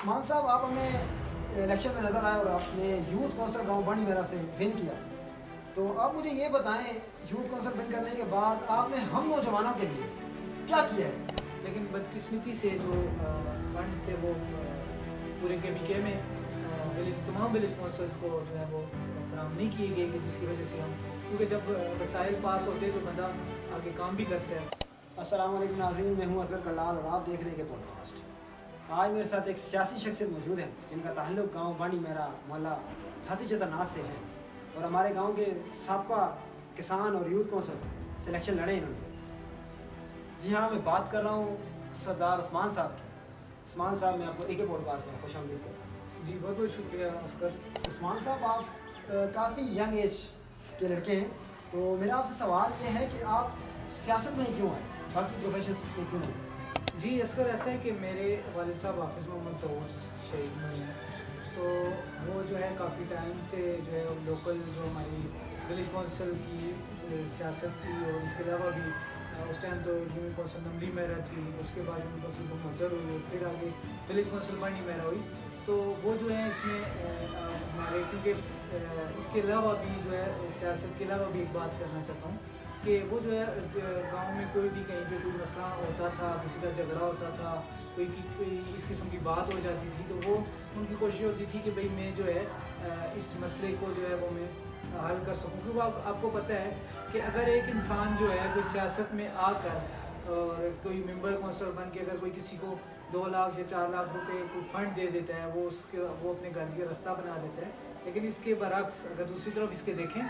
मान साहब, आप हमें इलेक्शन में नज़र आए और आपने यूथ कौंसल गांव बानी मेरा से विन किया। तो आप मुझे ये बताएं, यूथ कौंसल विन करने के बाद आपने हम नौजवानों के लिए क्या किया है? लेकिन बदकिस्मती से जो फंड्स थे वो पूरे के में तमाम विलेज कौंसल्स को जो है वो फराहम नहीं किए गए, कि जिसकी वजह से हम, क्योंकि जब वसाइल पास होते हैं तो बंदा आगे काम भी करता है। अस्सलाम वालेकुम नाज़रीन, मैं हूँ असगर करलाल और आप देख रहे हैं के पॉडकास्ट। आज मेरे साथ एक सियासी शख्सियत मौजूद है जिनका ताल्लुक गांव बानी मेरा मोहल्ला हाथी चतरनाथ से है और हमारे गांव के साबका किसान और यूथ कौंसल सिलेक्शन लड़े इन्होंने। जी हाँ, मैं बात कर रहा हूँ सरदार उस्मान साहब की। उस्मान साहब, मैं आपको एक पॉडकास्ट में खुश आमदीद करता हूँ। जी बहुत बहुत शुक्रिया असगर। उस्मान साहब, आप काफ़ी यंग एज के लड़के हैं, तो मेरा आपसे सवाल ये है कि आप सियासत में ही क्यों आए, बाकी प्रोफेशन में क्यों नहीं? जी असगर, ऐसा है कि मेरे वालिद साहब हाफिज़ मोहम्मद तौर शहीद हुए हैं, तो वो जो है काफ़ी टाइम से जो है लोकल जो हमारी विलेज कौंसल की सियासत थी, और इसके अलावा भी उस टाइम तो यूनियन कौंसल नमली मेरा थी, उसके बाद यूनियन कौंसल मुहद्दर हुई, फिर आगे विलेज कौंसल बानी मेरा हुई। तो वो जो है इसमें हमारे, क्योंकि इसके अलावा भी जो है सियासत के अलावा भी एक बात करना चाहता हूँ कि वो जो है गांव में कोई भी कहीं पे कोई मसला होता था, किसी का झगड़ा होता था, कोई इस किस्म की बात हो जाती थी, तो वो उनकी कोशिश होती थी कि भाई मैं जो है इस मसले को जो है वो मैं हल कर सकूं। क्योंकि आपको पता है कि अगर एक इंसान जो है कोई सियासत में आकर और कोई मेंबर कौंसलर बन के अगर कोई किसी को 2 लाख या 4 लाख रुपए कोई फंड दे देता है, वो अपने घर के रास्ता बना देता है। लेकिन इसके बरक्स अगर दूसरी तरफ इसके देखें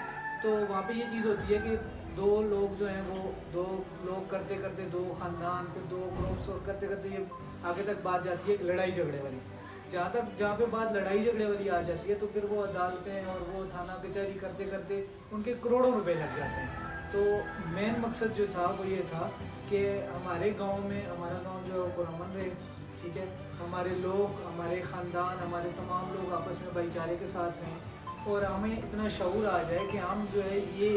तो वहाँ पे ये चीज़ होती है कि 2 लोग जो हैं वो 2 लोग करते करते 2 ख़ानदान, फिर 2 ग्रुप्स, और करते करते ये आगे तक बात जाती है कि लड़ाई झगड़े वाली। जहाँ पे बात लड़ाई झगड़े वाली आ जाती है तो फिर वो अदालतें और वो थाना कचहरी करते करते उनके करोड़ों रुपए लग जाते हैं। तो मेन मकसद जो था वो ये था कि हमारे गांव में, हमारा गांव जो है पुरअमन रहे, ठीक है, हमारे लोग, हमारे ख़ानदान, हमारे तमाम लोग आपस में भाईचारे के साथ रहें, और हमें इतना शऊर आ जाए कि हम जो है ये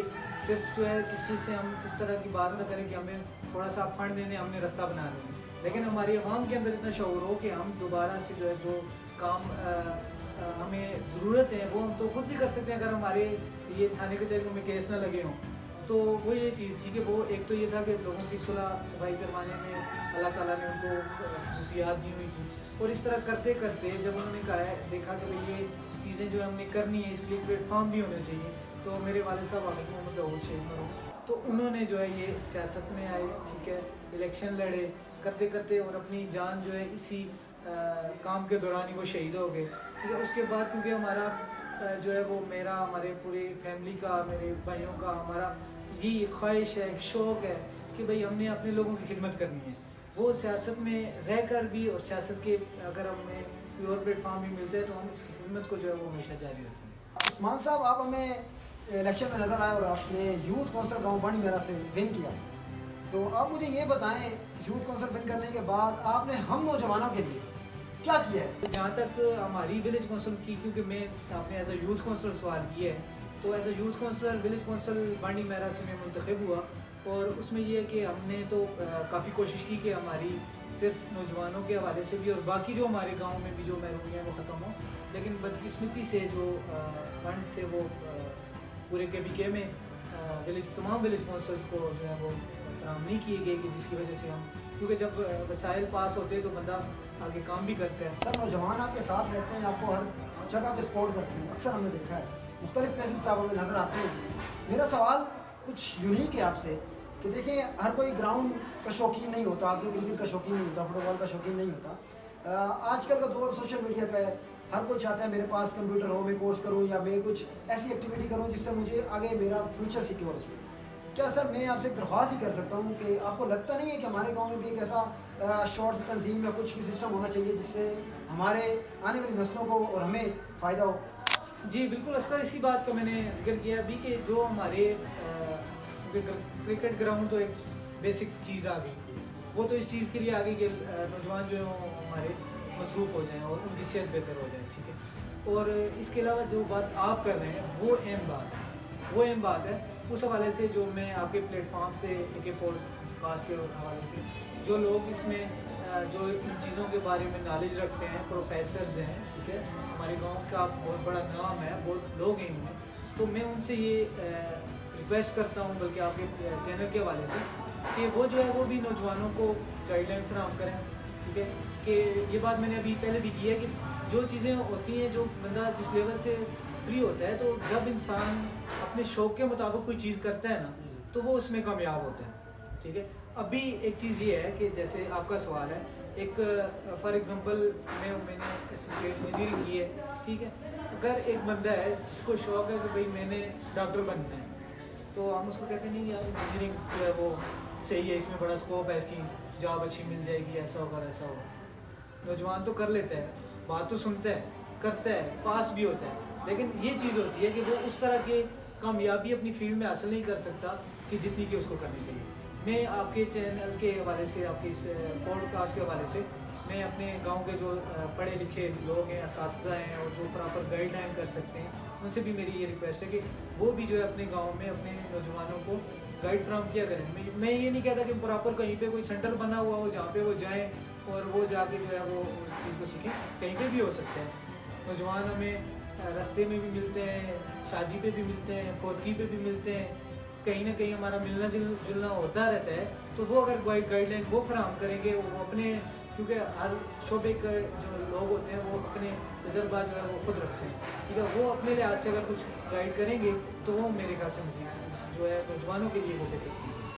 सिर्फ जो है किसी से हम इस तरह की बात ना करें कि हमें थोड़ा सा फंड देने, हमने रास्ता बना देंगे, लेकिन हमारी आवाम के अंदर इतना शऊर हो कि हम दोबारा से जो है जो काम हमें ज़रूरत है वो हम तो खुद भी कर सकते हैं अगर हमारे ये थाने कचहरियों में केस ना लगे हों। तो वो ये चीज़ थी कि वो एक तो ये था कि लोगों की सुलह सफाई करवाने में अल्लाह ताला ने उनको खुसूसियात दी हुई थी, और इस तरह करते करते जब उन्होंने कहा, देखा कि भाई ये चीज़ें जो है हमने करनी है, इसके लिए प्लेटफॉर्म भी होने चाहिए, तो मेरे वालिद साहब हाफिज़ मोहम्मद तौर शहीद, तो उन्होंने जो है ये सियासत में आए, ठीक है, इलेक्शन लड़े, करते करते और अपनी जान जो है इसी काम के दौरान ही वो शहीद हो गए, ठीक है। उसके बाद क्योंकि हमारा जो है वो मेरा, हमारे पूरी फैमिली का, मेरे भाइयों का, हमारा यही ख्वाहिश है, एक शौक़ है कि भाई हमने अपने लोगों की खिदमत करनी है, वो सियासत में रह कर भी, और सियासत के अगर हमें कोई और प्लेटफॉर्म भी मिलता है तो हम इसकी खिदमत को जो है वो हमेशा जारी रखेंगे। उस्मान साहब, आप हमें इलेक्शन में नज़र आए और आपने यूथ कौंसल गांव बानी मेरा से विन किया। तो आप मुझे ये बताएं, यूथ कौंसल विन करने के बाद आपने हम नौजवानों के लिए क्या किया है? जहाँ तक हमारी विलेज कौंसल की, क्योंकि मैं आपने एज अ यूथ कौंसलर सवाल किया है, तो as a youth councillor village council बानी मेरा से मैं मुंतखब हुआ, और उसमें ये है कि हमने तो काफ़ी कोशिश की कि हमारी सिर्फ नौजवानों के हवाले से भी और बाकी जो हमारे गांव में भी जो महरूमियाँ हैं वो ख़त्म हो, लेकिन बदकिस्मती से जो फंड्स थे वो पूरे के में तमाम विलेज कौंसल्स को जो है वो फराहम नहीं किए गए, कि जिसकी वजह से हम, क्योंकि जब वसाइल पास होते हैं तो बंदा आगे काम भी करता है। सर, नौजवान आपके साथ रहते हैं, आपको हर जगह पे सपोर्ट करते हैं, अक्सर हमने देखा है, मुख्तलिफ प्लेसेस पे आप हमें नज़र आते हैं। मेरा सवाल कुछ यूनिक है आपसे कि देखिए, हर कोई ग्राउंड का शौकीन नहीं होता, आप क्रिकेट का शौकीन नहीं होता, फुटबॉल का शौकीन नहीं होता। आजकल का दौर सोशल मीडिया का है, हर कोई चाहता है मेरे पास कंप्यूटर हो, मैं कोर्स करूँ या मैं कुछ ऐसी एक्टिविटी करूँ जिससे मुझे आगे मेरा फ्यूचर सिक्योर हो। क्या सर, मैं आपसे एक दरख्वास्त ही कर सकता हूँ कि आपको लगता नहीं है कि हमारे गांव में भी एक ऐसा शॉर्ट तंजीम या कुछ भी सिस्टम होना चाहिए जिससे हमारे आने वाली नस्लों को और हमें फ़ायदा हो? जी बिल्कुल असकर, इसी बात का मैंने जिक्र किया अभी कि जो हमारे क्रिकेट ग्राउंड तो एक बेसिक चीज़ आ गई, वो तो इस चीज़ के लिए आ गई कि नौजवान जो है हमारे मसरूफ़ हो जाएं और उनकी सेहत बेहतर हो जाए, ठीक है। और इसके अलावा जो बात आप कर रहे हैं वो अहम बात है। उस हवाले से जो मैं आपके प्लेटफॉर्म से एक पॉडकास्ट के हवाले से जो लोग इसमें جو ان چیزوں کے بارے میں نالج رکھتے ہیں، پروفیسرز ہیں، ٹھیک ہے، ہمارے گاؤں کا بہت بڑا نام ہے، بہت لوگ ہیں ان میں، تو میں ان سے یہ ریکویسٹ کرتا ہوں بلکہ آپ کے چینل کے حوالے سے کہ وہ جو ہے وہ بھی نوجوانوں کو گائیڈ لائن فراہم کریں، ٹھیک ہے، کہ یہ بات میں نے ابھی پہلے بھی کی ہے کہ جو چیزیں ہوتی ہیں، جو بندہ جس لیول سے فری ہوتا ہے، تو جب انسان اپنے شوق کے مطابق کوئی چیز کرتا ہے نا تو وہ اس میں کامیاب ہوتا ہے، ٹھیک ہے۔ ابھی ایک چیز یہ ہے کہ جیسے آپ کا سوال ہے، ایک فار ایگزامپل میں نے ایسوسیٹ انجینئرنگ کی ہے، ٹھیک ہے، اگر ایک بندہ ہے جس کو شوق ہے کہ بھائی میں نے ڈاکٹر بننا ہے، تو ہم اس کو کہتے ہیں نہیں یار انجینئرنگ جو ہے وہ صحیح ہے، اس میں بڑا اسکوپ ہے، اس کی جاب اچھی مل جائے گی، ایسا ہوگا ایسا ہوگا۔ نوجوان تو کر لیتا ہے، بات تو سنتا ہے، کرتا ہے، پاس بھی ہوتا ہے، لیکن یہ چیز ہوتی ہے کہ وہ اس طرح کے کامیابی اپنی فیلڈ میں حاصل نہیں کر سکتا کہ جتنی کہ اس کو کرنی چاہیے۔ میں آپ کے چینل کے حوالے سے، آپ کے اس پوڈ کاسٹ کے حوالے سے، میں اپنے گاؤں کے جو پڑھے لکھے لوگ ہیں، اساتذہ ہیں، اور جو پراپر گائیڈ لائن کر سکتے ہیں، ان سے بھی میری یہ ریکویسٹ ہے کہ وہ بھی جو ہے اپنے گاؤں میں اپنے نوجوانوں کو گائیڈ فراہم کیا کریں۔ میں یہ نہیں کہتا کہ پراپر کہیں پہ کوئی سینٹر بنا ہوا ہو جہاں پہ وہ جائیں اور وہ جا کے جو ہے وہ اس چیز کو سیکھیں، کہیں پہ بھی ہو سکتا ہے۔ نوجوان ہمیں راستے میں بھی ملتے ہیں، شادی پہ بھی ملتے ہیں، فوتگی پہ بھی ملتے ہیں، کہیں نہ کہیں ہمارا ملنا جلنا ہوتا رہتا ہے، تو وہ اگر گائیڈ لائن وہ فراہم کریں گے، وہ اپنے، کیونکہ ہر شعبے کے جو لوگ ہوتے ہیں وہ اپنے تجربات جو ہے وہ خود رکھتے ہیں، ٹھیک ہے، وہ اپنے لحاظ سے اگر کچھ گائیڈ کریں گے تو وہ میرے خیال سے مزید جو ہے نوجوانوں کے لیے وہ بہتر چیز ہے۔